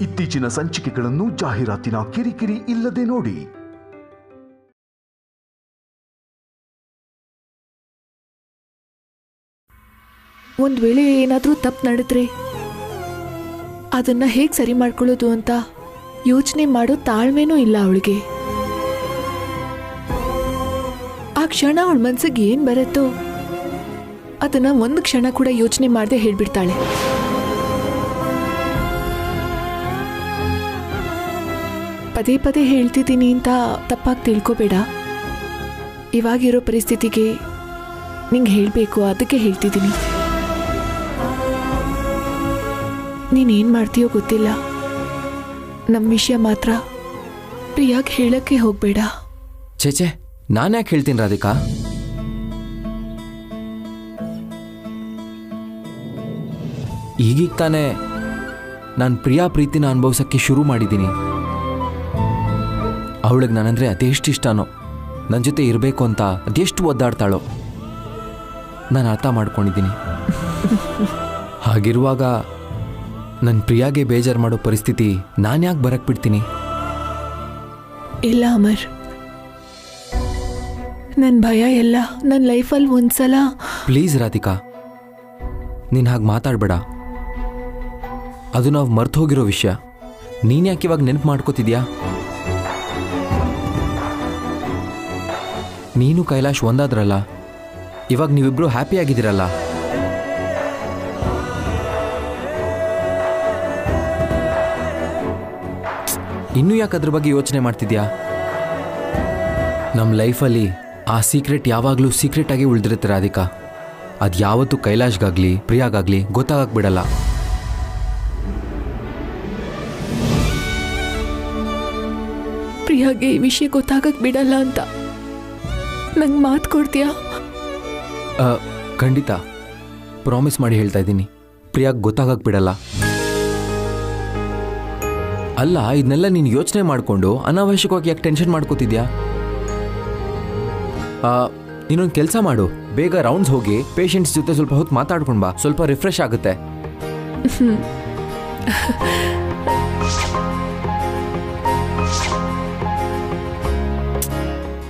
ಇತ್ತೀಚಿನ ಸಂಚಿಕೆಗಳನ್ನು ಜಾಹೀರಾತಿನ ಕಿರಿಕಿರಿ ಇಲ್ಲದೆ ನೋಡಿ. ಒಂದ್ ವೇಳೆ ಏನಾದ್ರೂ ತಪ್ಪು ನಡೆದ್ರೆ ಅದನ್ನ ಹೇಗೆ ಸರಿ ಮಾಡ್ಕೊಳ್ಳೋದು ಅಂತ ಯೋಚನೆ ಮಾಡೋ ತಾಳ್ಮೆನೂ ಇಲ್ಲ ಅವಳಿಗೆ. ಆ ಕ್ಷಣ ಅವಳ ಮನ್ಸಿಗೆ ಏನ್ ಬರುತ್ತೋ ಅದನ್ನ ಒಂದು ಕ್ಷಣ ಕೂಡ ಯೋಚನೆ ಮಾಡದೆ ಹೇಳ್ಬಿಡ್ತಾಳೆ. ಪದೇ ಪದೇ ಹೇಳ್ತಿದ್ದೀನಿ ಅಂತ ತಪ್ಪಾಗಿ ತಿಳ್ಕೊಬೇಡ. ಇವಾಗಿರೋ ಪರಿಸ್ಥಿತಿಗೆ ನಿಂಗೆ ಹೇಳಬೇಕು, ಅದಕ್ಕೆ ಹೇಳ್ತಿದ್ದೀನಿ. ನೀನೇನು ಮಾಡ್ತೀಯೋ ಗೊತ್ತಿಲ್ಲ. ನಮ್ಮ ವಿಷಯ ಮಾತ್ರ ಪ್ರಿಯಾಗೆ ಹೇಳಕ್ಕೆ ಹೋಗಬೇಡ. ಚೇಚೆ, ನಾನು ಯಾಕೆ ಹೇಳ್ತೀನಿ ರಾಧಿಕಾ? ಈಗೀಗ ತಾನೇ ನಾನು ಪ್ರಿಯಾ ಪ್ರೀತಿನ ಅನುಭವಿಸೋಕ್ಕೆ ಶುರು ಮಾಡಿದ್ದೀನಿ. ಅವಳಿಗೆ ನಾನಂದರೆ ಅದೆಷ್ಟು ಇಷ್ಟನೋ, ನನ್ನ ಜೊತೆ ಇರಬೇಕು ಅಂತ ಅದೆಷ್ಟು ಒದ್ದಾಡ್ತಾಳೋ ನಾನು ಅರ್ಥ ಮಾಡ್ಕೊಂಡಿದ್ದೀನಿ. ಹಾಗಿರುವಾಗ ನನ್ನ ಪ್ರಿಯಾಗೆ ಬೇಜಾರು ಮಾಡೋ ಪರಿಸ್ಥಿತಿ ನಾನು ಯಾಕೆ ಬರಕ್ಕೆ ಬಿಡ್ತೀನಿ? ಇಲ್ಲ ಅಮರ್, ನನ್ನ ಭಯ ಎಲ್ಲ ನನ್ನ ಲೈಫಲ್ಲಿ ಒಂದ್ಸಲ. ಪ್ಲೀಸ್ ರಾಧಿಕಾ, ನೀನು ಹಾಗೆ ಮಾತಾಡಬೇಡ. ಅದು ನಾವು ಮರ್ತು ಹೋಗಿರೋ ವಿಷಯ. ನೀನು ಯಾಕೆ ಇವಾಗ ನೆನಪು ಮಾಡ್ಕೋತಿದ್ಯಾ? ನೀನು ಕೈಲಾಶ್ ಒಂದಾದ್ರಲ್ಲ, ಇವಾಗ ನೀವಿಬ್ರು ಹ್ಯಾಪಿ ಆಗಿದ್ದೀರಲ್ಲ. ಇನ್ನೂ ಯಾಕೆ ಅದ್ರ ಬಗ್ಗೆ ಯೋಚನೆ ಮಾಡ್ತಿದ್ಯಾ? ನಮ್ಮ ಲೈಫಲ್ಲಿ ಆ ಸೀಕ್ರೆಟ್ ಯಾವಾಗಲೂ ಸೀಕ್ರೆಟ್ ಆಗಿ ಉಳಿದಿರುತ್ತೆ ರಾಧಿಕಾ. ಅದು ಯಾವತ್ತೂ ಕೈಲಾಶ್ಗಾಗಲಿ ಪ್ರಿಯಾಗಾಗಲಿ ಗೊತ್ತಾಗಕ್ಕೆ ಬಿಡಲ್ಲ. ಪ್ರಿಯಾಗೆ ಈ ವಿಷಯ ಗೊತ್ತಾಗಕ್ಕೆ ಬಿಡಲ್ಲ ಅಂತ ನಂಗೆ ಮಾತು ಕೊಡ್ತೀಯಾ? ಖಂಡಿತ, ಪ್ರಾಮಿಸ್ ಮಾಡಿ ಹೇಳ್ತಾ ಇದ್ದೀನಿ, ಪ್ರಿಯಾಗೆ ಗೊತ್ತಾಗಕ್ಕೆ ಬಿಡಲ್ಲ. ಅಲ್ಲ, ಇದನ್ನೆಲ್ಲ ನೀನು ಯೋಚನೆ ಮಾಡಿಕೊಂಡು ಅನಾವಶ್ಯಕವಾಗಿ ಯಾಕೆ ಟೆನ್ಷನ್ ಮಾಡ್ಕೋತಿದ್ಯಾ? ಇನ್ನೊಂದು ಕೆಲಸ ಮಾಡು, ಬೇಗ ರೌಂಡ್ಸ್ ಹೋಗಿ ಪೇಷಂಟ್ಸ್ ಜೊತೆ ಸ್ವಲ್ಪ ಹೊತ್ತು ಮಾತಾಡ್ಕೊಂಡು ಬಾ, ಸ್ವಲ್ಪ ರಿಫ್ರೆಶ್ ಆಗುತ್ತೆ.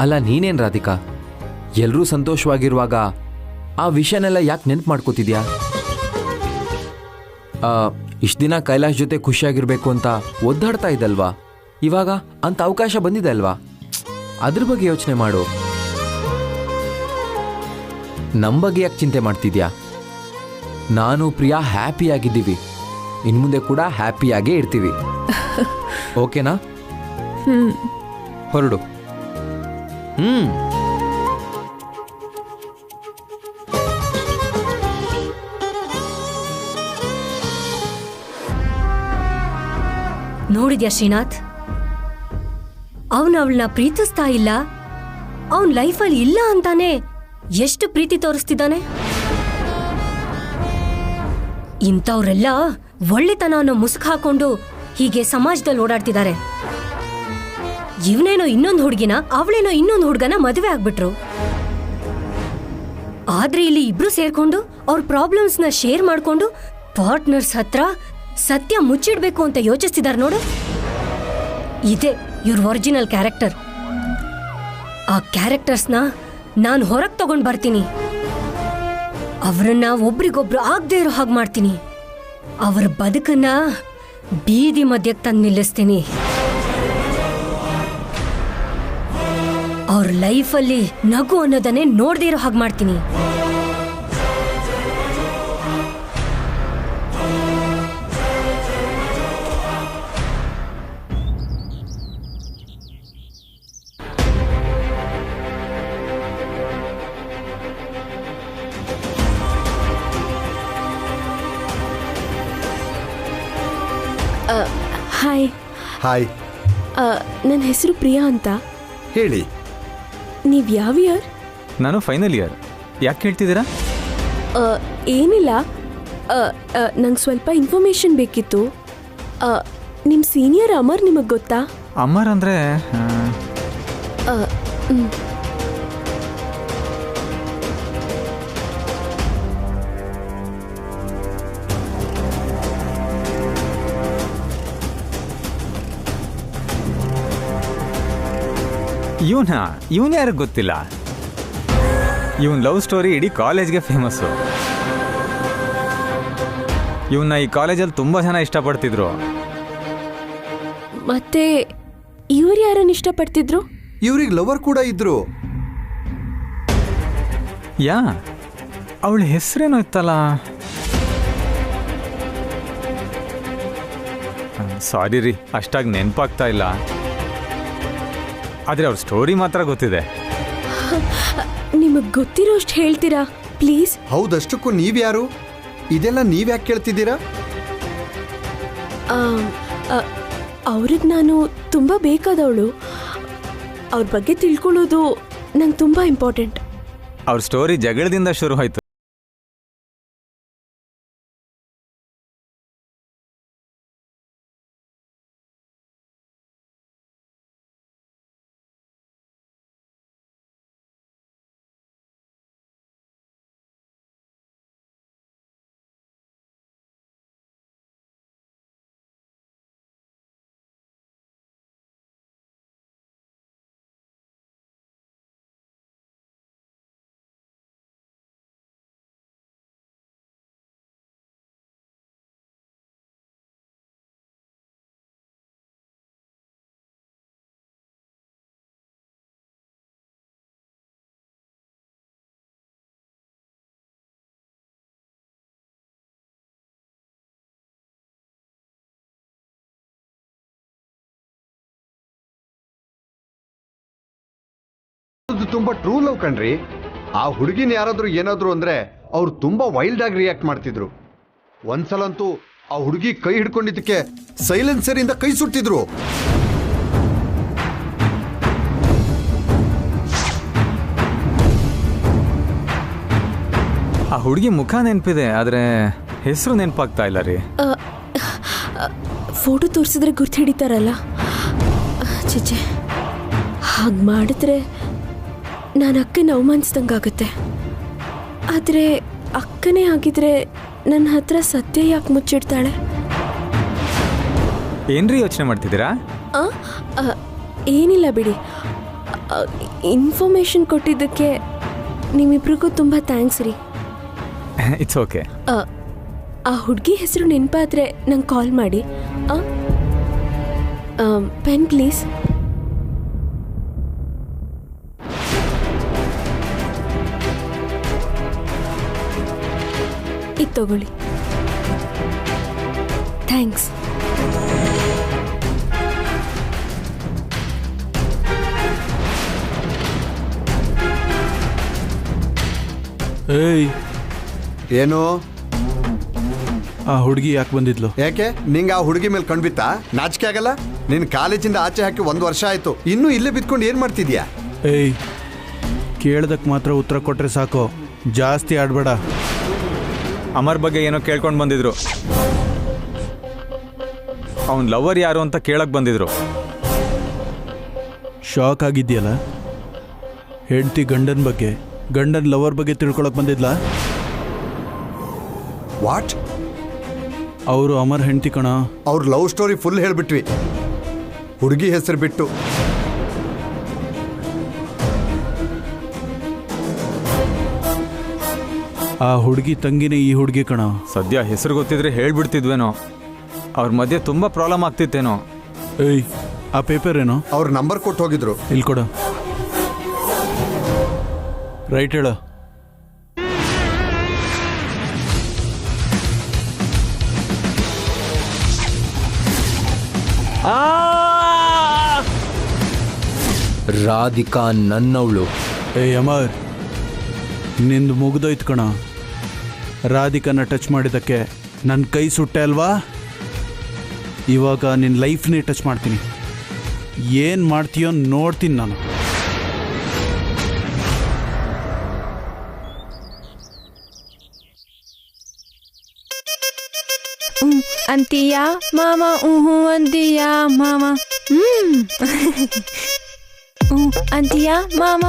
ಅಲ್ಲ, ನೀನೇನು ರಾಧಿಕಾ, ಎಲ್ಲರೂ ಸಂತೋಷವಾಗಿರುವಾಗ ಆ ವಿಷಯನೆಲ್ಲ ಯಾಕೆ ನೆನ್ಪು ಮಾಡ್ಕೋತಿದ್ಯಾ? ಇಷ್ಟು ದಿನ ಕೈಲಾಶ್ ಜೊತೆ ಖುಷಿಯಾಗಿರ್ಬೇಕು ಅಂತ ಒದ್ದಾಡ್ತಾ ಇದ್ದಲ್ವಾ? ಇವಾಗ ಅಂತ ಅವಕಾಶ ಬಂದಿದೆ ಅಲ್ವಾ? ಅದ್ರ ಬಗ್ಗೆ ಯೋಚನೆ ಮಾಡು. ನಮ್ಮ ಬಗ್ಗೆ ಯಾಕೆ ಚಿಂತೆ ಮಾಡ್ತಿದ್ಯಾ? ನಾನು ಪ್ರಿಯಾ ಹ್ಯಾಪಿಯಾಗಿದ್ದೀವಿ, ಇನ್ನು ಮುಂದೆ ಕೂಡ ಹ್ಯಾಪಿಯಾಗೇ ಇರ್ತೀವಿ. ಓಕೆನಾ? ಹೊರಡು. ನೋಡಿದ್ಯಾ ಶ್ರೀನಾಥ್, ಅವಳನ್ನ ಪ್ರೀತಿಸ್ತಾ ಇಲ್ಲ, ಅವನ್ ಲೈಫಲ್ಲಿ ಇಲ್ಲ ಅಂತಾನೆ ಎಷ್ಟು ಪ್ರೀತಿ ತೋರಿಸ್ತಿದ್ದಾನೆ. ಇಂಥವ್ರೆಲ್ಲ ಒಳ್ಳೆತನ ಅನ್ನೋ ಮುಸುಕು ಹಾಕೊಂಡು ಹೀಗೆ ಸಮಾಜದಲ್ಲಿ ಓಡಾಡ್ತಿದ್ದಾರೆ. ಇವನೇನೋ ಇನ್ನೊಂದು ಹುಡುಗಿನ, ಅವಳೇನೋ ಇನ್ನೊಂದು ಹುಡುಗನ ಮದುವೆ ಆಗ್ಬಿಟ್ರು. ಆದ್ರೆ ಇಲ್ಲಿ ಇಬ್ರು ಸೇರ್ಕೊಂಡು ಅವ್ರ ಪ್ರಾಬ್ಲಮ್ಸ್ನ ಶೇರ್ ಮಾಡ್ಕೊಂಡು ಪಾರ್ಟ್ನರ್ಸ್ ಹತ್ರ ಸತ್ಯ ಮುಚ್ಚಿಡ್ಬೇಕು ಅಂತ ಯೋಚಿಸ್ತಿದ್ದಾರೆ ನೋಡು. ಇದೇ ಇವ್ರ ಒರಿಜಿನಲ್ ಕ್ಯಾರೆಕ್ಟರ್. ಆ ಕ್ಯಾರೆಕ್ಟರ್ಸ್ನ ನಾನು ಹೊರಗೆ ತಗೊಂಡು ಬರ್ತೀನಿ. ಅವರನ್ನ ಒಬ್ರಿಗೊಬ್ರು ಆಗದೆ ಇರೋ ಹಾಗೆ ಮಾಡ್ತೀನಿ. ಅವರ ಬದುಕನ್ನ ಬೀದಿ ಮಧ್ಯಕ್ಕೆ ತಂದು ನಿಲ್ಲಿಸ್ತೀನಿ. ಅವ್ರ ಲೈಫಲ್ಲಿ ನಗು ಅನ್ನೋದನ್ನೇ ನೋಡದೇ ಇರೋ ಹಾಗೆ ಮಾಡ್ತೀನಿ. ಹಾಯ್. ಹಾಯ್. ನನ್ನ ಹೆಸರು ಪ್ರಿಯಾ ಅಂತ. ಹೇಳಿ, ನೀವು ಯಾವ ಇಯರ್? ನಾನು ಫೈನಲ್ ಇಯರ್. ಯಾಕೆ ಹೇಳ್ತಿದ್ದೀರಾ? ಏನಿಲ್ಲ, ನಂಗೆ ಸ್ವಲ್ಪ ಇನ್ಫಾರ್ಮೇಷನ್ ಬೇಕಿತ್ತು. ನಿಮ್ಮ ಸೀನಿಯರ್ ಅಮರ್ ನಿಮಗೆ ಗೊತ್ತಾ? ಅಮರ್ ಅಂದರೆ ಇವನ್ ಯಾರಿಗೆ ಗೊತ್ತಿಲ್ಲ? ಇವನ್ ಲವ್ ಸ್ಟೋರಿ ಇಡೀ ಕಾಲೇಜ್ಗೆ ಫೇಮಸ್ಸು. ಇವನ್ನ ಈ ಕಾಲೇಜಲ್ಲಿ ತುಂಬ ಜನ ಇಷ್ಟಪಡ್ತಿದ್ರು. ಮತ್ತೆ ಇವ್ರು ಯಾರನ್ನ ಇಷ್ಟಪಡ್ತಿದ್ರು? ಇವ್ರಿಗೆ ಲವರ್ ಕೂಡ ಇದ್ರು. ಅವಳ ಹೆಸರೇನೋ ಇತ್ತಲ್ಲ. ಸಾರಿ ರೀ, ಅಷ್ಟಾಗಿ ನೆನಪಾಗ್ತಾ ಇಲ್ಲ. ಆದರೆ ಅವ್ರ ಸ್ಟೋರಿ ಮಾತ್ರ ಗೊತ್ತಿದೆ. ನಿಮಗೆ ಗೊತ್ತಿರೋಷ್ಟು ಹೇಳ್ತೀರಾ ಪ್ಲೀಸ್? ಹೌದಷ್ಟಕ್ಕೂ ನೀವ್ಯಾರು? ಇದೆಲ್ಲ ನೀವ್ಯಾಕೆ ಕೇಳ್ತಿದ್ದೀರಾ? ಅವ್ರಿಗೆ ನಾನು ತುಂಬ ಬೇಕಾದವಳು. ಅವ್ರ ಬಗ್ಗೆ ತಿಳ್ಕೊಳ್ಳೋದು ನಂಗೆ ತುಂಬ ಇಂಪಾರ್ಟೆಂಟ್. ಅವ್ರ ಸ್ಟೋರಿ ಜಗಳದಿಂದ ಶುರು ಆಯ್ತು. ತುಂಬಾ ಟ್ರೂ ಲವ್ ಕಣ್ರಿ. ಆ ಹುಡುಗಿನ ಯಾರಾದ್ರೂ ಏನಾದ್ರು ಅಂದ್ರೆ ಅವ್ರು ತುಂಬಾ ವೈಲ್ಡ್ ಆಗಿ ರಿಯಾಕ್ಟ್ ಮಾಡ್ತಿದ್ರು. ಒಂದ್ಸಲಂತೂ ಆ ಹುಡುಗಿ ಕೈ ಹಿಡ್ಕೊಂಡಿದ್ದಕ್ಕೆ ಸೈಲೆನ್ಸರ್ ಇಂದ ಕೈ ಸುಟ್ಟಿದ್ರು. ಆ ಹುಡುಗಿ ಮುಖ ನೆನಪಿದೆ, ಆದ್ರೆ ಹೆಸರು ನೆನಪಾಗ್ತಾ ಇಲ್ಲ ರೀ. ಫೋಟೋ ತೋರಿಸಿದ್ರೆ ಗುರ್ತು ಹಿಡಿತಾರಲ್ಲ, ಚಿಚೆ ಹಾಗೆ ಮಾಡಿದ್ರೆ ನಾನು ಅಕ್ಕನ ಅವಮಾನಿಸ್ದಂಗಾಗುತ್ತೆ. ಆದರೆ ಅಕ್ಕನೇ ಆಗಿದ್ರೆ ನನ್ನ ಹತ್ರ ಸತ್ಯ ಯಾಕೆ ಮುಚ್ಚಿಡ್ತಾಳೆ? ಏನ್ರಿ ಯೋಚನೆ ಮಾಡ್ತಿದ್ದೀರಾ? ಏನಿಲ್ಲ ಬಿಡಿ. ಇನ್ಫಾರ್ಮೇಶನ್ ಕೊಟ್ಟಿದ್ದಕ್ಕೆ ನಿಮ್ಮಿಬ್ರಿಗೂ ತುಂಬ ಥ್ಯಾಂಕ್ಸ್ ರೀ. It's okay. ಆ ಹುಡುಗಿ ಹೆಸರು ನೆನಪಾದ್ರೆ ನಂಗೆ ಕಾಲ್ ಮಾಡಿ. Pen please. ಇದು ತಗೊಳ್ಳಿ. ಥ್ಯಾಂಕ್ಸ್. ಏಯ್, ಏನು? ಆ ಹುಡುಗಿ ಯಾಕೆ ಬಂದಿದ್ಲು? ಯಾಕೆ ನಿಂಗೆ ಆ ಹುಡುಗಿ ಮೇಲೆ ಕಣ್ಬಿತ್ತಾ? ನಾಚಿಕೆ ಆಗಲ್ಲ? ನಿನ್ ಕಾಲೇಜಿಂದ ಆಚೆ ಹಾಕಿ 1 ವರ್ಷ ಆಯ್ತು, ಇನ್ನೂ ಇಲ್ಲೇ ಬಿತ್ಕೊಂಡು ಏನ್ ಮಾಡ್ತಿದ್ಯಾ? ಏಯ್, ಕೇಳ್ದಕ್ಕೆ ಮಾತ್ರ ಉತ್ತರ ಕೊಟ್ರೆ ಸಾಕು, ಜಾಸ್ತಿ ಆಡ್ಬೇಡ. ಅಮರ್ ಬಗ್ಗೆ ಏನೋ ಕೇಳ್ಕೊಂಡು ಬಂದಿದ್ರು. ಅವನ್ ಲವರ್ ಯಾರು ಅಂತ ಕೇಳಕ್ ಬಂದಿದ್ರು. ಶಾಕ್ ಆಗಿದ್ಯಲ್ಲ? ಹೆಂಡತಿ ಗಂಡನ ಬಗ್ಗೆ, ಗಂಡನ ಲವರ್ ಬಗ್ಗೆ ತಿಳ್ಕೊಳಕ್ ಬಂದಿದ್ಲ? ವಾಟ್? ಅವರು ಅಮರ್ ಹೆಂಡತಿ ಕಣ. ಅವ್ರ ಲವ್ ಸ್ಟೋರಿ ಫುಲ್ ಹೇಳ್ಬಿಟ್ವಿ, ಹುಡುಗಿ ಹೆಸರು ಬಿಟ್ಟು. ಆ ಹುಡುಗಿ ತಂಗಿನೇ ಈ ಹುಡುಗಿ ಕಣ. ಸದ್ಯ ಹೆಸರು ಗೊತ್ತಿದ್ರೆ ಹೇಳ್ಬಿಡ್ತಿದ್ವೇನೋ. ಅವ್ರ ಮಧ್ಯೆ ತುಂಬಾ ಪ್ರಾಬ್ಲಮ್ ಆಗ್ತಿತ್ತೇನೋ. ಏಯ್, ಆ ಪೇಪರ್ ಏನೋ? ಅವ್ರ ನಂಬರ್ ಕೊಟ್ಟು ಹೋಗಿದ್ರು. ಇಲ್ಲಿ ಕೊಡ. ರೈಟ್ ಹೇಳ. ರಾಧಿಕಾ ನನ್ನವಳು. ಏಯ್ ಅಮರ್, ನಿಂದು ಮುಗ್ದೋಯ್ತು ಕಣ. ರಾಧಿಕನ ಟಚ್ ಮಾಡಿದ್ದಕ್ಕೆ ನನ್ನ ಕೈ ಸುಟ್ಟೆ ಅಲ್ವಾ? ಇವಾಗ ನಿನ್ನ ಲೈಫ್ನೇ ಟಚ್ ಮಾಡ್ತೀನಿ. ಏನು ಮಾಡ್ತೀಯೋ ನೋಡ್ತೀನಿ ನಾನು. ಅಂತೀಯಾ ಮಾಮ, ಅಂತೀಯಾ ಮಾಮ, ಅಂತೀಯಾ ಮಾಮ,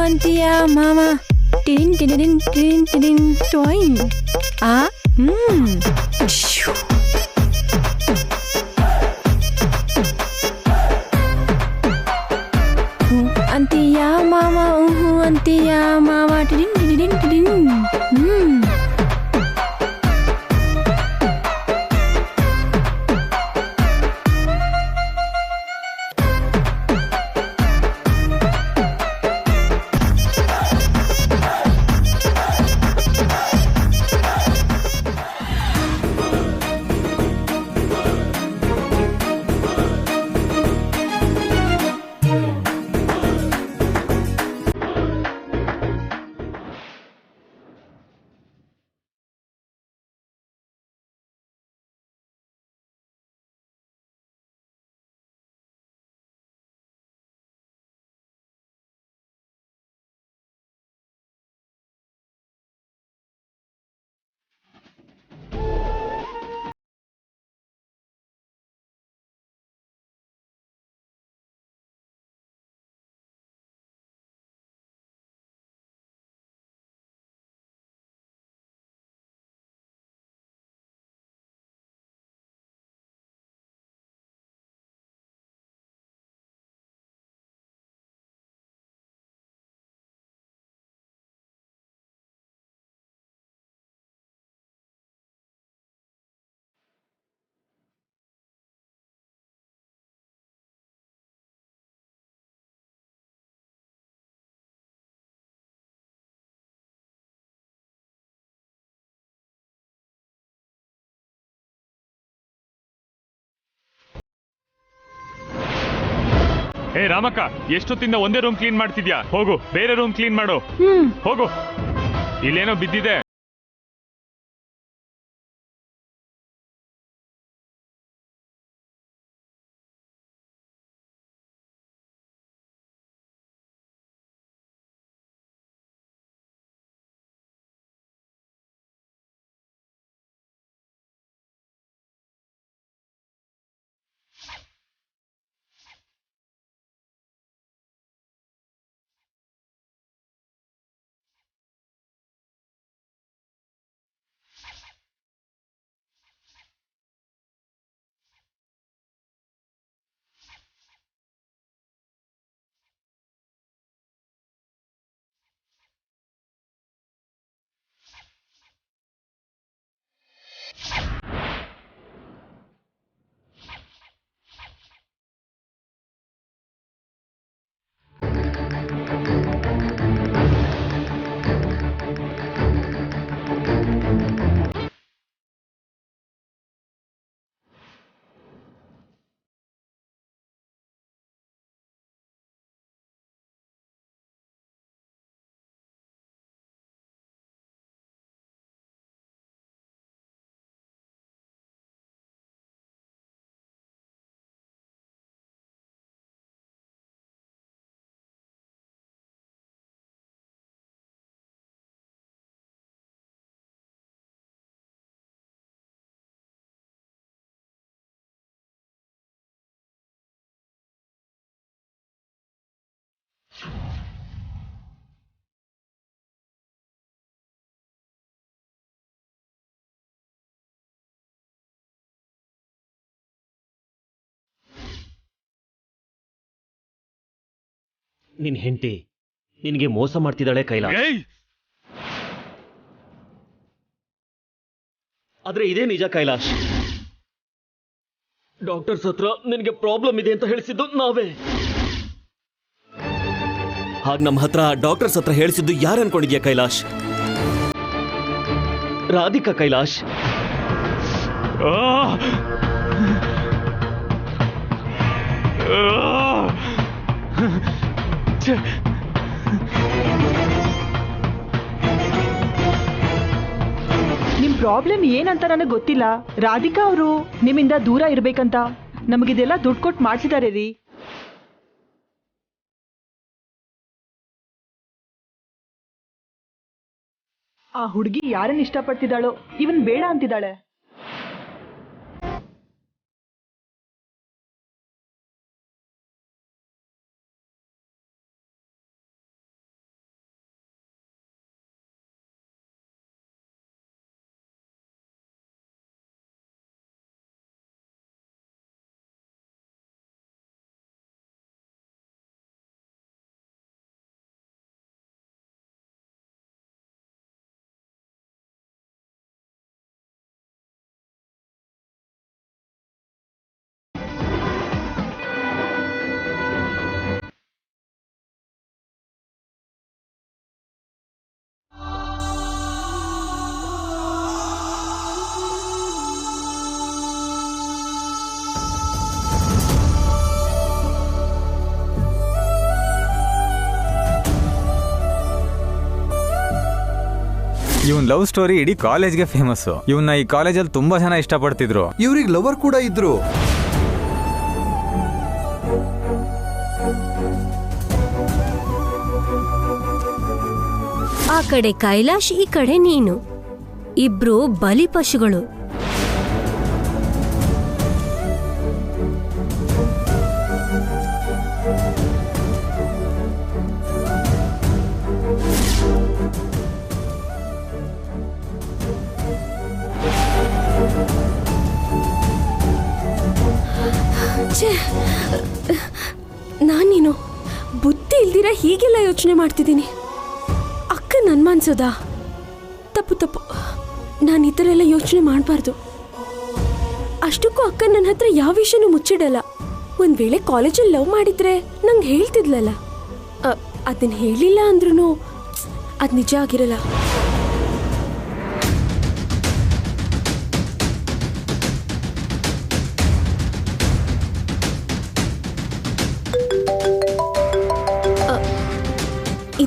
ಅಂತೀಯಾ ಮಾಮ. ಟಿಡಿನ್ ಟಿಡಿನ್ ಟಿಡಿನ್ ಟಿಡಿನ್ ಟೊಯಿನ್. ಏ ರಾಮಕ್ಕ, ಎಷ್ಟೊತ್ತಿಂದ ಒಂದೇ ರೂಮ್ ಕ್ಲೀನ್ ಮಾಡ್ತಿದ್ಯಾ? ಹೋಗು, ಬೇರೆ ರೂಮ್ ಕ್ಲೀನ್ ಮಾಡು. ಹೋಗು, ಇಲ್ಲೇನೋ ಬಿದ್ದಿದೆ. ನಿನ್ ಹೆಂಡತಿ ನಿನಗೆ ಮೋಸ ಮಾಡ್ತಿದ್ದಾಳೆ ಕೈಲಾಶ್. ಆದ್ರೆ ಇದೇ ನಿಜ ಕೈಲಾಶ್. ಡಾಕ್ಟರ್ಸ್ ಹತ್ರ ನಿನಗೆ ಪ್ರಾಬ್ಲಮ್ ಇದೆ ಅಂತ ಹೇಳಿಸಿದ್ದು ನಾವೇ. ಹಾಗೆ ನಮ್ಮ ಹತ್ರ ಡಾಕ್ಟರ್ಸ್ ಹತ್ರ ಹೇಳಿಸಿದ್ದು ಯಾರು ಅನ್ಕೊಂಡಿದ್ಯಾ ಕೈಲಾಶ್? ರಾಧಿಕಾ ಕೈಲಾಶ್. ನಿಮ್ ಪ್ರಾಬ್ಲಮ್ ಏನಂತ ನನಗೆ ಗೊತ್ತಿಲ್ಲ. ರಾಧಿಕಾ ಅವರು ನಿಮ್ಮಿಂದ ದೂರ ಇರ್ಬೇಕಂತ ನಮಗಿದೆಲ್ಲ ದುಡ್ಡು ಕೊಟ್ಟು ಮಾಡಿಸಿದ್ದಾರೆ ರೀ. ಆ ಹುಡುಗಿ ಯಾರನ್ನ ಇಷ್ಟಪಡ್ತಿದ್ದಾಳೋ ಇವನ್ ಬೇಡ ಅಂತಿದ್ದಾಳೆ. ಇವನ್ ಲವ್ ಸ್ಟೋರಿ ಇಡೀ ಕಾಲೇಜ್ಗೆ ಫೇಮಸ್. ಇವನ್ನ ಈ ಕಾಲೇಜಲ್ಲಿ ತುಂಬಾ ಜನ ಇಷ್ಟಪಡ್ತಿದ್ರು. ಇವ್ರಿಗೆ ಲವರ್ ಕೂಡ ಇದ್ರು. ಆ ಕಡೆ ಕೈಲಾಶ್, ಈ ಕಡೆ ನೀನು, ಇಬ್ರು ಬಲಿ ಪಶುಗಳು. ನಾನೇನು ಬುದ್ಧಿ ಇಲ್ದಿರ ಹೀಗೆಲ್ಲ ಯೋಚನೆ ಮಾಡ್ತಿದ್ದೀನಿ. ಅಕ್ಕನ ಅನ್ಮಾನ್ಸೋದಾ? ತಪ್ಪು ತಪ್ಪು, ನಾನು ಈ ಥರ ಎಲ್ಲ ಯೋಚನೆ ಮಾಡಬಾರ್ದು. ಅಷ್ಟಕ್ಕೂ ಅಕ್ಕ ನನ್ನ ಹತ್ರ ಯಾವ ವಿಷಯನೂ ಮುಚ್ಚಿಡಲ್ಲ. ಒಂದು ವೇಳೆ ಕಾಲೇಜಲ್ಲಿ ಲವ್ ಮಾಡಿದ್ರೆ ನಂಗೆ ಹೇಳ್ತಿದ್ಲಲ್ಲ, ಅದನ್ನ ಹೇಳಿಲ್ಲ ಅಂದ್ರೂ ಅದು ನಿಜ ಆಗಿರಲ್ಲ.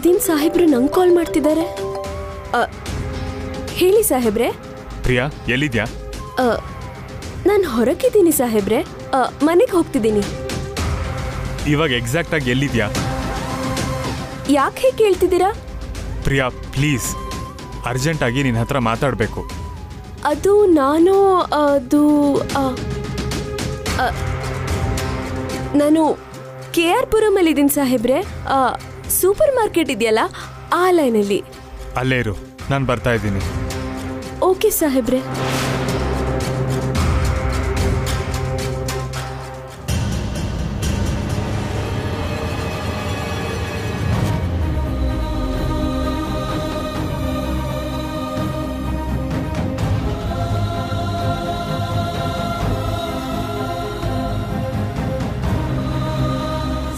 ಇದೇನು ಸಾಹೇಬ್ರು ನಂಗೆ ಕಾಲ್ ಮಾಡ್ತಿದ್ದಾರೆ? ಹೇಳಿ ಸಾಹೇಬ್ರೆ. ಪ್ರಿಯಾ ಎಲ್ಲಿದ್ಯಾ? ನಾನು ಹೊರಗಿದ್ದೀನಿ ಸಾಹೇಬ್ರೆ, ಮನೆಗೆ ಹೋಗ್ತಿದ್ದೀನಿ. ಇವಾಗ ಎಕ್ಸಾಕ್ಟ್ ಆಗಿ ಎಲ್ಲಿದ್ಯಾ? ಯಾಕೆ ಹೇಗೆ ಕೇಳ್ತಿದ್ದೀರಾ? ಪ್ರಿಯಾ ಪ್ಲೀಸ್, ಅರ್ಜೆಂಟ್ ಆಗಿ ನಿನ್ನ ಹತ್ರ ಮಾತಾಡಬೇಕು. ಅದು ನಾನು KR ಪುರಮಲ್ಲಿದ್ದೀನಿ ಸಾಹೇಬ್ರೆ. ಸೂಪರ್ ಮಾರ್ಕೆಟ್ ಇದೆಯಲ್ಲ, ಆ ಲೈನಲ್ಲಿ. ಅಲ್ಲೇ ಇರು, ನಾನು ಬರ್ತಾ ಇದ್ದೀನಿ. ಓಕೆ ಸಾಹೇಬ್ರೆ.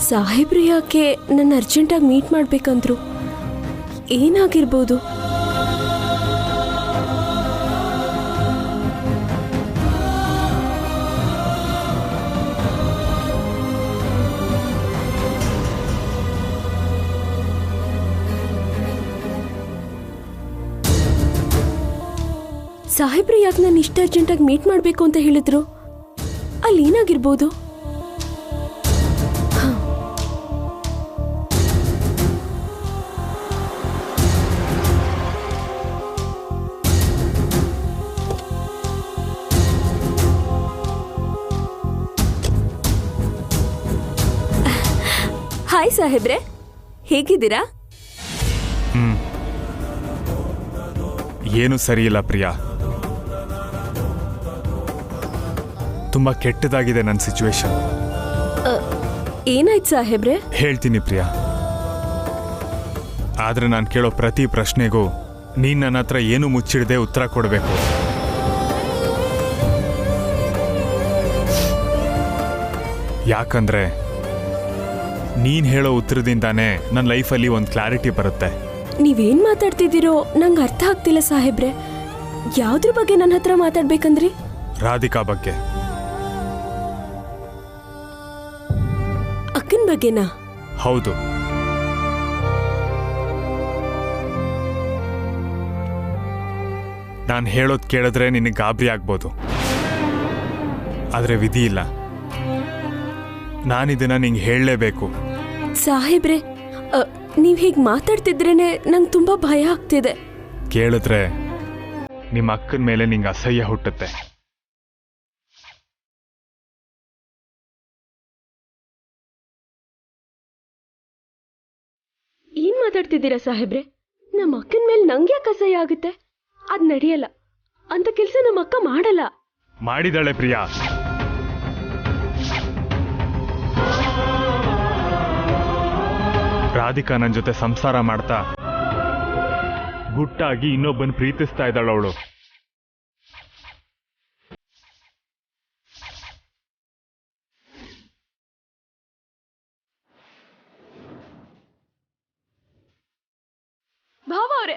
ಸಾಹೇಬ್ರು ಯಾಕೆ ನನ್ನ ಅರ್ಜೆಂಟಾಗಿ ಮೀಟ್ ಮಾಡಬೇಕಂದ್ರು? ಏನಾಗಿರ್ಬೋದು? ಸಾಹೇಬ್ರು ಯಾಕೆ ನಾನು ಇಷ್ಟು ಅರ್ಜೆಂಟಾಗಿ ಮೀಟ್ ಮಾಡಬೇಕು ಅಂತ ಹೇಳಿದ್ರು? ಅಲ್ಲಿ ಏನಾಗಿರ್ಬೋದು? ಹಾಯ್ ಸಾಹೇಬ್ರೆ, ಹೇಗಿದ್ದೀರಾ? ಏನು ಸರಿಯಿಲ್ಲ ಪ್ರಿಯಾ, ತುಂಬಾ ಕೆಟ್ಟದಾಗಿದೆ ನನ್ನ ಸಿಚುವೇಶನ್. ಏನಾಯ್ತು ಸಾಹೇಬ್ರೆ? ಹೇಳ್ತೀನಿ ಪ್ರಿಯಾ, ಆದ್ರೆ ನಾನು ಕೇಳೋ ಪ್ರತಿ ಪ್ರಶ್ನೆಗೂ ನೀನ್ ನನ್ನ ಹತ್ರ ಏನು ಮುಚ್ಚಿಡದೆ ಉತ್ತರ ಕೊಡಬೇಕು. ಯಾಕಂದ್ರೆ ನೀನ್ ಹೇಳೋ ಉತ್ತರದಿಂದಾನೇ ನನ್ನ ಲೈಫಲ್ಲಿ ಒಂದು ಕ್ಲಾರಿಟಿ ಬರುತ್ತೆ. ನೀವೇನ್ ಮಾತಾಡ್ತಿದ್ದೀರೋ ನಂಗೆ ಅರ್ಥ ಆಗ್ತಿಲ್ಲ ಸಾಹೇಬ್ರೆ. ಯಾವ್ದ್ರ ಬಗ್ಗೆ ನನ್ನ ಹತ್ರ ಮಾತಾಡ್ಬೇಕಂದ್ರಿ? ರಾಧಿಕಾ ಬಗ್ಗೆ. ಅಕ್ಕನ ಬಗ್ಗೆನಾ? ಹೌದು. ನಾನು ಹೇಳೋದು ಕೇಳಿದ್ರೆ ನಿನಗೆ ಗಾಬರಿ ಆಗ್ಬೋದು, ಆದ್ರೆ ವಿಧಿ ಇಲ್ಲ, ನಾನಿದನ್ನ ನಿಂಗೆ ಹೇಳಲೇಬೇಕು. ಸಾಹೇಬ್ರೆ, ನೀವ್ ಹೀಗೆ ಮಾತಾಡ್ತಿದ್ರೇನೆ ನಂಗೆ ತುಂಬಾ ಭಯ ಆಗ್ತಿದೆ. ಕೇಳಿದ್ರೆ ನಿಮ್ಮ ಅಕ್ಕನ ಮೇಲೆ ನಿಂಗೆ ಅಸಹ್ಯ ಹುಟ್ಟುತ್ತೆ. ಏನ್ ಮಾತಾಡ್ತಿದ್ದೀರಾ ಸಾಹೇಬ್ರೆ? ನಮ್ಮ ಅಕ್ಕನ ಮೇಲೆ ನಂಗೆ ಯಾಕೆ ಅಸಹ್ಯ ಆಗುತ್ತೆ? ಅದ್ ನಡೆಯಲ್ಲ, ಅಂತ ಕೆಲ್ಸ ನಮ್ಮ ಅಕ್ಕ ಮಾಡಲ್ಲ. ಮಾಡಿದಾಳೆ ಪ್ರಿಯಾ. ರಾಧಿಕಾ ನನ್ನ ಜೊತೆ ಸಂಸಾರ ಮಾಡ್ತಾ ಗುಟ್ಟಾಗಿ ಇನ್ನೊಬ್ಬನ್ ಪ್ರೀತಿಸ್ತಾ ಇದ್ದಾಳ ಅವಳು. ಭಾವ ಅವ್ರೆ,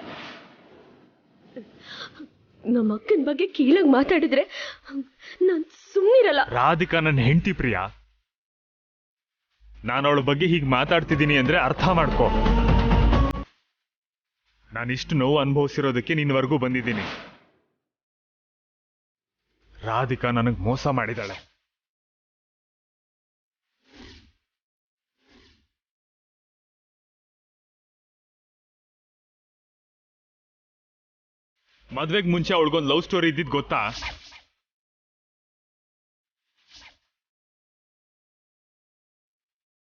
ನಮ್ಮ ಅಕ್ಕನ ಬಗ್ಗೆ ಕೀಳಾಗಿ ಮಾತಾಡಿದ್ರೆ ನಾನ್ ಸುಮ್ಮನಿರಲ್ಲ. ರಾಧಿಕಾ ನನ್ನ ಹೆಂಡತಿ ಪ್ರಿಯಾ. ನಾನು ಅವಳ ಬಗ್ಗೆ ಹೀಗೆ ಮಾತಾಡ್ತಿದ್ದೀನಿ ಅಂದ್ರೆ ಅರ್ಥ ಮಾಡ್ಕೋ. ನಾನಿಷ್ಟು ನೋವು ಅನುಭವಿಸಿರೋದಕ್ಕೆ ನಿನ್ನವರೆಗೂ ಬಂದಿದ್ದೀನಿ. ರಾಧಿಕಾ ನನಗೆ ಮೋಸ ಮಾಡಿದಾಳೆ. ಮದ್ವೆಗೆ ಮುಂಚೆ ಅವಳಿಗೊಂದು ಲವ್ ಸ್ಟೋರಿ ಇದ್ದಿದ್ದು ಗೊತ್ತಾ?